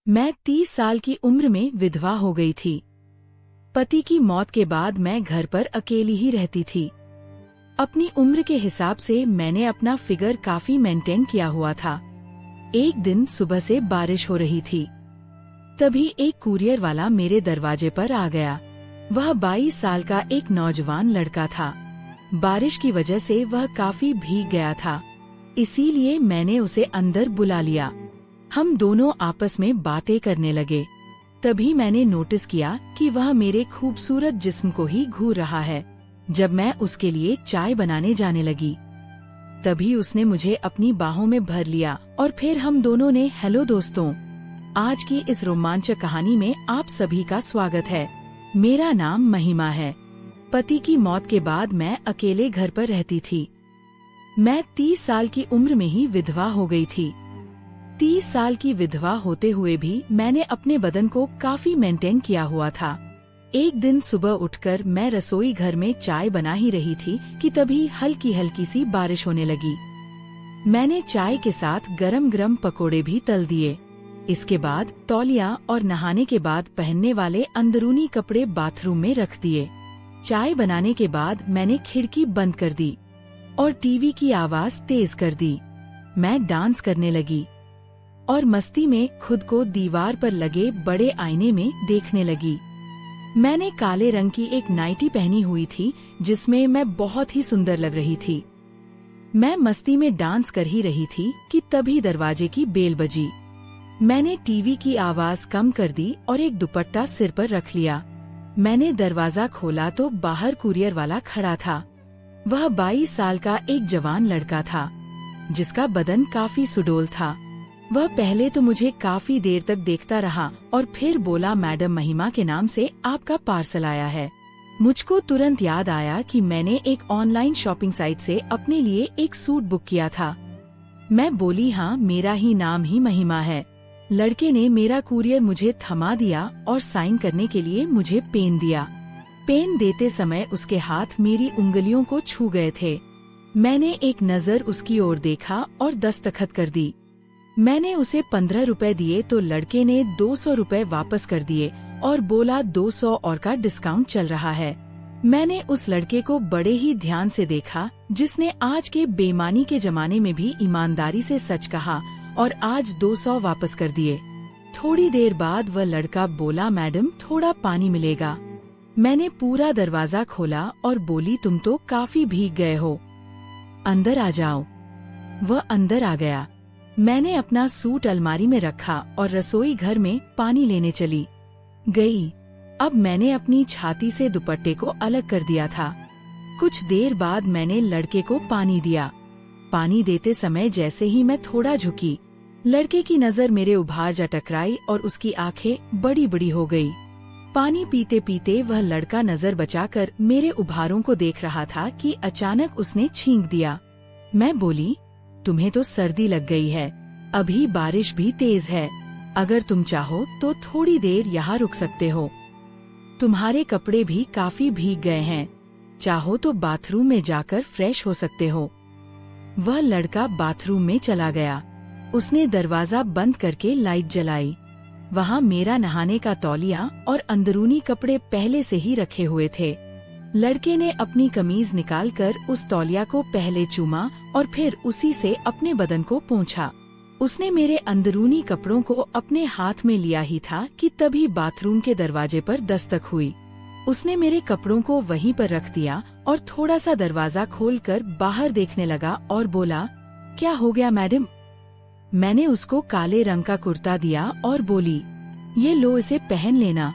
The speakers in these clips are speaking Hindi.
मैं 30 साल की उम्र में विधवा हो गई थी। पति की मौत के बाद मैं घर पर अकेली ही रहती थी। अपनी उम्र के हिसाब से मैंने अपना फिगर काफी मेंटेन किया हुआ था। एक दिन सुबह से बारिश हो रही थी। तभी एक कुरियर वाला मेरे दरवाजे पर आ गया। वह 22 साल का एक नौजवान लड़का था। बारिश की वजह से वह काफी भीग गया था, इसीलिए मैंने उसे अंदर बुला लिया। हम दोनों आपस में बातें करने लगे। तभी मैंने नोटिस किया कि वह मेरे खूबसूरत जिस्म को ही घूर रहा है। जब मैं उसके लिए चाय बनाने जाने लगी, तभी उसने मुझे अपनी बाहों में भर लिया और फिर हम दोनों ने हेलो दोस्तों, आज की इस रोमांचक कहानी में आप सभी का स्वागत है। मेरा नाम महिमा है। पति की मौत के बाद मैं अकेले घर पर रहती थी। मैं 30 साल की उम्र में ही विधवा हो गई थी। 30 साल की विधवा होते हुए भी मैंने अपने बदन को काफी मेंटेन किया हुआ था। एक दिन सुबह उठकर मैं रसोई घर में चाय बना ही रही थी कि तभी हल्की हल्की सी बारिश होने लगी। मैंने चाय के साथ गरम गरम पकोड़े भी तल दिए। इसके बाद तौलिया और नहाने के बाद पहनने वाले अंदरूनी कपड़े बाथरूम में रख दिए। चाय बनाने के बाद मैंने खिड़की बंद कर दी और टीवी की आवाज तेज कर दी। मैं डांस करने लगी और मस्ती में खुद को दीवार पर लगे बड़े आईने में देखने लगी। मैंने काले रंग की एक नाइटी पहनी हुई थी जिसमें मैं बहुत ही सुंदर लग रही थी। मैं मस्ती में डांस कर ही रही थी कि तभी दरवाजे की बेल बजी। मैंने टीवी की आवाज कम कर दी और एक दुपट्टा सिर पर रख लिया। मैंने दरवाजा खोला तो बाहर कुरियर वाला खड़ा था। वह 22 साल का एक जवान लड़का था जिसका बदन काफी सुडौल था। वह पहले तो मुझे काफी देर तक देखता रहा और फिर बोला, मैडम महिमा के नाम से आपका पार्सल आया है। मुझको तुरंत याद आया कि मैंने एक ऑनलाइन शॉपिंग साइट से अपने लिए एक सूट बुक किया था। मैं बोली, हाँ, मेरा ही नाम ही महिमा है। लड़के ने मेरा कुरियर मुझे थमा दिया और साइन करने के लिए मुझे पेन दिया। पेन देते समय उसके हाथ मेरी उंगलियों को छू गए थे। मैंने एक नजर उसकी ओर देखा और दस्तखत कर दी। मैंने उसे 15 रुपए दिए तो लड़के ने 200 रुपए वापस कर दिए और बोला 200 और का डिस्काउंट चल रहा है। मैंने उस लड़के को बड़े ही ध्यान से देखा जिसने आज के बेईमानी के जमाने में भी ईमानदारी से सच कहा और आज 200 वापस कर दिए। थोड़ी देर बाद वह लड़का बोला, मैडम थोड़ा पानी मिलेगा। मैंने पूरा दरवाजा खोला और बोली, तुम तो काफी भीग गए हो, अंदर आ जाओ। वह अंदर आ गया। मैंने अपना सूट अलमारी में रखा और रसोई घर में पानी लेने चली गई। अब मैंने अपनी छाती से दुपट्टे को अलग कर दिया था। कुछ देर बाद मैंने लड़के को पानी दिया। पानी देते समय जैसे ही मैं थोड़ा झुकी, लड़के की नजर मेरे उभार जा टकराई और उसकी आंखें बड़ी बड़ी हो गई। पानी पीते पीते वह लड़का नजर बचाकर मेरे उभारों को देख रहा था कि अचानक उसने छींक दिया। मैं बोली, तुम्हें तो सर्दी लग गई है, अभी बारिश भी तेज है। अगर तुम चाहो तो थोड़ी देर यहाँ रुक सकते हो। तुम्हारे कपड़े भी काफी भीग गए हैं, चाहो तो बाथरूम में जाकर फ्रेश हो सकते हो। वह लड़का बाथरूम में चला गया। उसने दरवाजा बंद करके लाइट जलाई। वहाँ मेरा नहाने का तौलिया और अंदरूनी कपड़े पहले से ही रखे हुए थे। लड़के ने अपनी कमीज निकालकर उस तौलिया को पहले चूमा और फिर उसी से अपने बदन को पोंछा। उसने मेरे अंदरूनी कपड़ों को अपने हाथ में लिया ही था कि तभी बाथरूम के दरवाजे पर दस्तक हुई। उसने मेरे कपड़ों को वहीं पर रख दिया और थोड़ा सा दरवाजा खोलकर बाहर देखने लगा और बोला, क्या हो गया मैडम? मैंने उसको काले रंग का कुर्ता दिया और बोली, ये लो, इसे पहन लेना।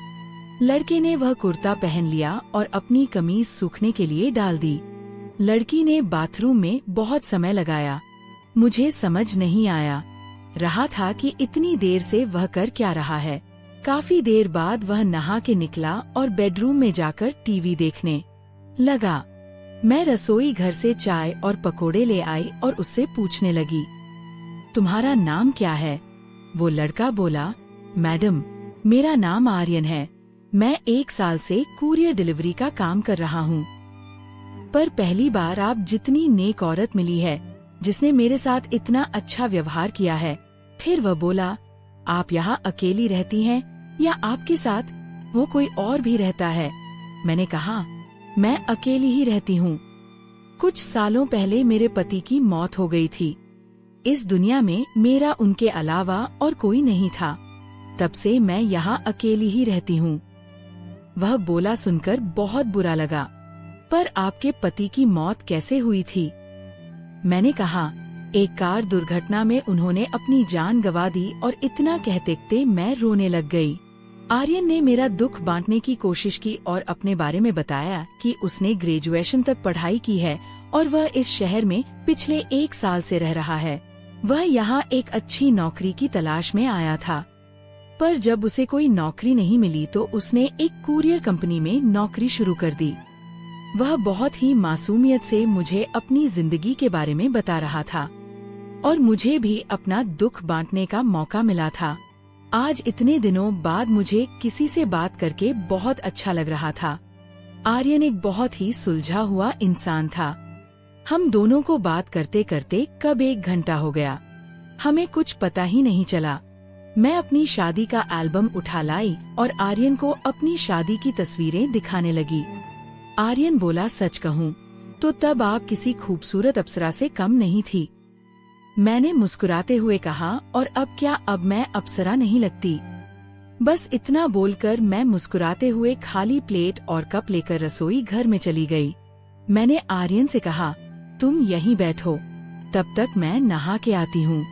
लड़के ने वह कुर्ता पहन लिया और अपनी कमीज सूखने के लिए डाल दी। लड़की ने बाथरूम में बहुत समय लगाया। मुझे समझ नहीं आया रहा था कि इतनी देर से वह कर क्या रहा है। काफी देर बाद वह नहा के निकला और बेडरूम में जाकर टीवी देखने लगा। मैं रसोई घर से चाय और पकोड़े ले आई और उससे पूछने लगी, तुम्हारा नाम क्या है? वो लड़का बोला, मैडम मेरा नाम आर्यन है। मैं 1 साल से कुरियर डिलीवरी का काम कर रहा हूँ, पर पहली बार आप जितनी नेक औरत मिली है जिसने मेरे साथ इतना अच्छा व्यवहार किया है। फिर वह बोला, आप यहाँ अकेली रहती हैं या आपके साथ वो कोई और भी रहता है? मैंने कहा, मैं अकेली ही रहती हूँ। कुछ सालों पहले मेरे पति की मौत हो गई थी। इस दुनिया में मेरा उनके अलावा और कोई नहीं था। तब से मैं यहाँ अकेली ही रहती हूँ। वह बोला सुनकर बहुत बुरा लगा। पर आपके पति की मौत कैसे हुई थी? मैंने कहा, एक कार दुर्घटना में उन्होंने अपनी जान गंवा दी। और इतना कहते मैं रोने लग गई। आर्यन ने मेरा दुख बांटने की कोशिश की और अपने बारे में बताया कि उसने ग्रेजुएशन तक पढ़ाई की है और वह इस शहर में पिछले 1 साल से रह रहा है। वह यहाँ एक अच्छी नौकरी की तलाश में आया था, पर जब उसे कोई नौकरी नहीं मिली तो उसने एक कुरियर कंपनी में नौकरी शुरू कर दी। वह बहुत ही मासूमियत से मुझे अपनी जिंदगी के बारे में बता रहा था और मुझे भी अपना दुख बांटने का मौका मिला था। आज इतने दिनों बाद मुझे किसी से बात करके बहुत अच्छा लग रहा था। आर्यन एक बहुत ही सुलझा हुआ इंसान था। हम दोनों को बात करते करते कब 1 घंटा हो गया, हमें कुछ पता ही नहीं चला। मैं अपनी शादी का एल्बम उठा लाई और आर्यन को अपनी शादी की तस्वीरें दिखाने लगी। आर्यन बोला, सच कहूँ तो तब आप किसी खूबसूरत अप्सरा से कम नहीं थी। मैंने मुस्कुराते हुए कहा, और अब क्या, अब मैं अप्सरा नहीं लगती? बस इतना बोलकर मैं मुस्कुराते हुए खाली प्लेट और कप लेकर रसोई घर में चली गई। मैंने आर्यन से कहा, तुम यहीं बैठो, तब तक मैं नहा के आती हूँ।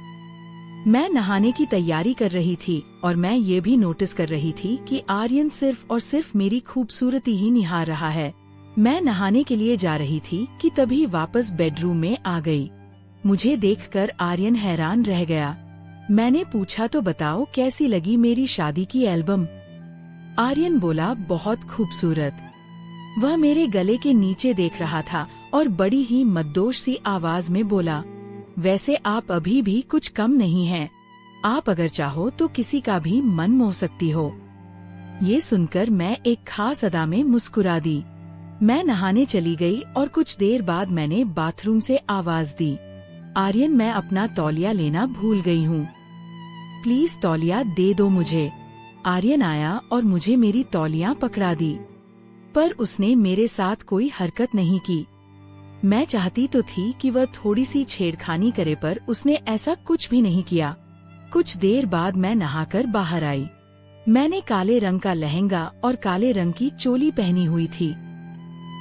मैं नहाने की तैयारी कर रही थी और मैं ये भी नोटिस कर रही थी कि आर्यन सिर्फ और सिर्फ मेरी खूबसूरती ही निहार रहा है। मैं नहाने के लिए जा रही थी कि तभी वापस बेडरूम में आ गई। मुझे देखकर आर्यन हैरान रह गया। मैंने पूछा, तो बताओ कैसी लगी मेरी शादी की एल्बम? आर्यन बोला, बहुत खूबसूरत। वह मेरे गले के नीचे देख रहा था और बड़ी ही मद्दोश सी आवाज में बोला, वैसे आप अभी भी कुछ कम नहीं हैं। आप अगर चाहो तो किसी का भी मन मोह सकती हो। ये सुनकर मैं एक खास अदा में मुस्कुरा दी। मैं नहाने चली गई और कुछ देर बाद मैंने बाथरूम से आवाज दी, आर्यन, मैं अपना तौलिया लेना भूल गई हूँ, प्लीज तौलिया दे दो मुझे। आर्यन आया और मुझे मेरी तौलिया पकड़ा दी, पर उसने मेरे साथ कोई हरकत नहीं की। मैं चाहती तो थी कि वह थोड़ी सी छेड़खानी करे, पर उसने ऐसा कुछ भी नहीं किया। कुछ देर बाद मैं नहाकर बाहर आई। मैंने काले रंग का लहंगा और काले रंग की चोली पहनी हुई थी।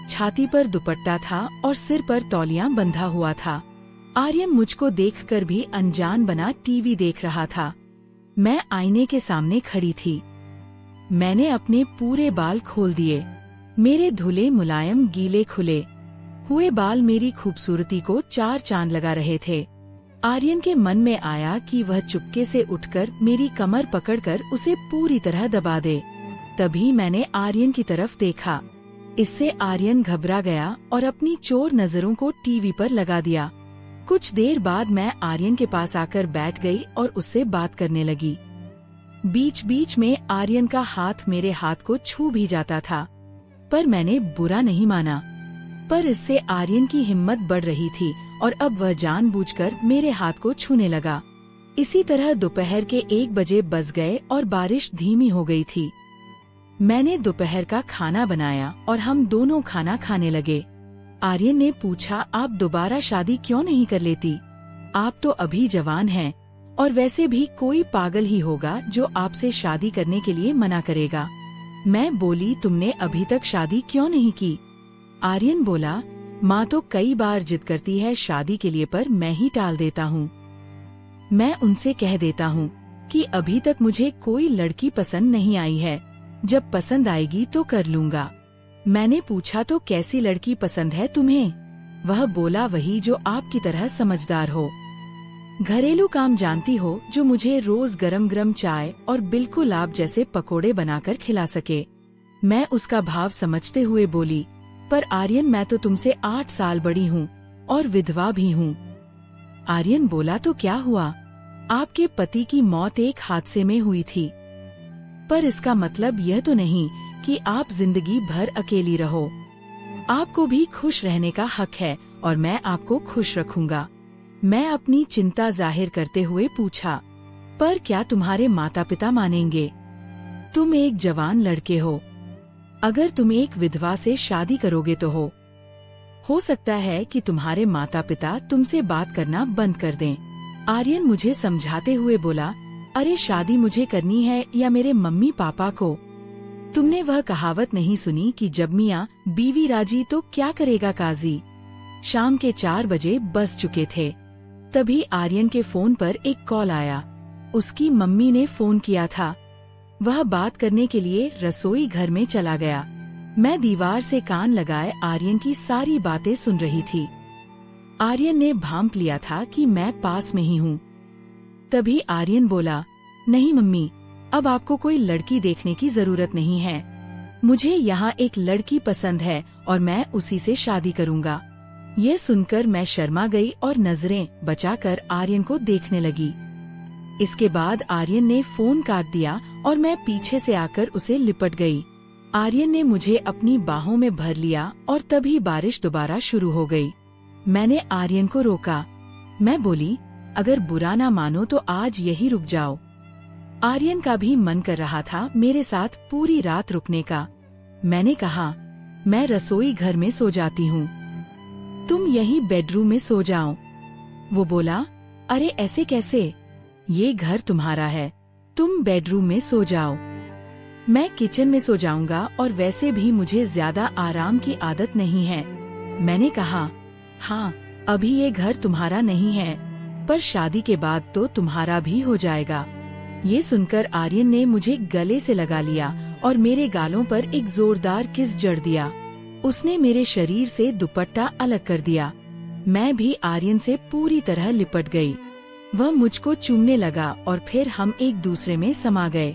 छाती पर दुपट्टा था और सिर पर तौलिया बंधा हुआ था। आर्यन मुझको देखकर भी अनजान बना टीवी देख रहा था। मैं आईने के सामने खड़ी थी। मैंने अपने पूरे बाल खोल दिए। मेरे धुले मुलायम गीले खुले हुए बाल मेरी खूबसूरती को 4 चांद लगा रहे थे। आर्यन के मन में आया कि वह चुपके से उठकर मेरी कमर पकड़कर उसे पूरी तरह दबा दे। तभी मैंने आर्यन की तरफ देखा। इससे आर्यन घबरा गया और अपनी चोर नजरों को टीवी पर लगा दिया। कुछ देर बाद मैं आर्यन के पास आकर बैठ गई और उससे बात करने लगी। बीच बीच में आर्यन का हाथ मेरे हाथ को छू भी जाता था, पर मैंने बुरा नहीं माना। पर इससे आर्यन की हिम्मत बढ़ रही थी और अब वह जानबूझकर मेरे हाथ को छूने लगा। इसी तरह दोपहर के 1 बजे बज गए और बारिश धीमी हो गई थी। मैंने दोपहर का खाना बनाया और हम दोनों खाना खाने लगे। आर्यन ने पूछा, आप दोबारा शादी क्यों नहीं कर लेती? आप तो अभी जवान हैं और वैसे भी कोई पागल ही होगा जो आपसे शादी करने के लिए मना करेगा। मैं बोली, तुमने अभी तक शादी क्यों नहीं की? आर्यन बोला, माँ तो कई बार जिद करती है शादी के लिए, पर मैं ही टाल देता हूँ। मैं उनसे कह देता हूँ कि अभी तक मुझे कोई लड़की पसंद नहीं आई है, जब पसंद आएगी तो कर लूँगा। मैंने पूछा, तो कैसी लड़की पसंद है तुम्हें? वह बोला, वही जो आपकी तरह समझदार हो, घरेलू काम जानती हो, जो मुझे रोज गरम गरम चाय और बिल्कुल आप जैसे पकोड़े बनाकर खिला सके। मैं उसका भाव समझते हुए बोली, पर आर्यन, मैं तो तुमसे 8 साल बड़ी हूँ और विधवा भी हूँ। आर्यन बोला, तो क्या हुआ? आपके पति की मौत एक हादसे में हुई थी, पर इसका मतलब यह तो नहीं कि आप जिंदगी भर अकेली रहो। आपको भी खुश रहने का हक है और मैं आपको खुश रखूंगा। मैं अपनी चिंता जाहिर करते हुए पूछा, पर क्या तुम्हारे माता पिता मानेंगे? तुम एक जवान लड़के हो। अगर तुम एक विधवा से शादी करोगे तो हो सकता है कि तुम्हारे माता पिता तुमसे बात करना बंद कर दें। आर्यन मुझे समझाते हुए बोला, अरे शादी मुझे करनी है या मेरे मम्मी पापा को? तुमने वह कहावत नहीं सुनी कि जब मियाँ बीवी राजी तो क्या करेगा काजी? शाम के 4 बजे बज चुके थे। तभी आर्यन के फोन पर एक कॉल आया। उसकी मम्मी ने फोन किया था। वह बात करने के लिए रसोई घर में चला गया। मैं दीवार से कान लगाए आर्यन की सारी बातें सुन रही थी। आर्यन ने भांप लिया था कि मैं पास में ही हूँ। तभी आर्यन बोला, नहीं मम्मी, अब आपको कोई लड़की देखने की जरूरत नहीं है। मुझे यहाँ एक लड़की पसंद है और मैं उसी से शादी करूँगा। यह सुनकर मैं शर्मा गई और नजरें बचाकर आर्यन को देखने लगी। इसके बाद आर्यन ने फोन काट दिया और मैं पीछे से आकर उसे लिपट गई। आर्यन ने मुझे अपनी बाहों में भर लिया और तभी बारिश दोबारा शुरू हो गई। मैंने आर्यन को रोका। मैं बोली, अगर बुरा ना मानो तो आज यही रुक जाओ। आर्यन का भी मन कर रहा था मेरे साथ पूरी रात रुकने का। मैंने कहा, मैं रसोई घर में सो जाती हूँ, तुम यही बेडरूम में सो जाओ। वो बोला, अरे ऐसे कैसे? ये घर तुम्हारा है, तुम बेडरूम में सो जाओ। मैं किचन में सो जाऊंगा और वैसे भी मुझे ज्यादा आराम की आदत नहीं है। मैंने कहा, हाँ, अभी ये घर तुम्हारा नहीं है, पर शादी के बाद तो तुम्हारा भी हो जाएगा। ये सुनकर आर्यन ने मुझे गले से लगा लिया और मेरे गालों पर एक जोरदार किस जड़ दिया। उसने मेरे शरीर से दुपट्टा अलग कर दिया। मैं भी आर्यन से पूरी तरह लिपट गई। वह मुझको चूमने लगा और फिर हम एक दूसरे में समा गए।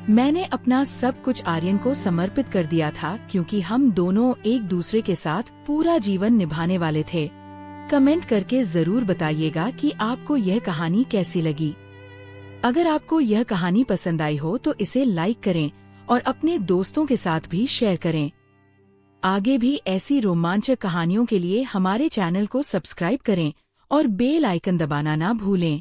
मैंने अपना सब कुछ आर्यन को समर्पित कर दिया था क्योंकि हम दोनों एक दूसरे के साथ पूरा जीवन निभाने वाले थे। कमेंट करके जरूर बताइएगा कि आपको यह कहानी कैसी लगी। अगर आपको यह कहानी पसंद आई हो तो इसे लाइक करें और अपने दोस्तों के साथ भी शेयर करें। आगे भी ऐसी रोमांचक कहानियों के लिए हमारे चैनल को सब्सक्राइब करें और बेल आइकन दबाना ना भूलें।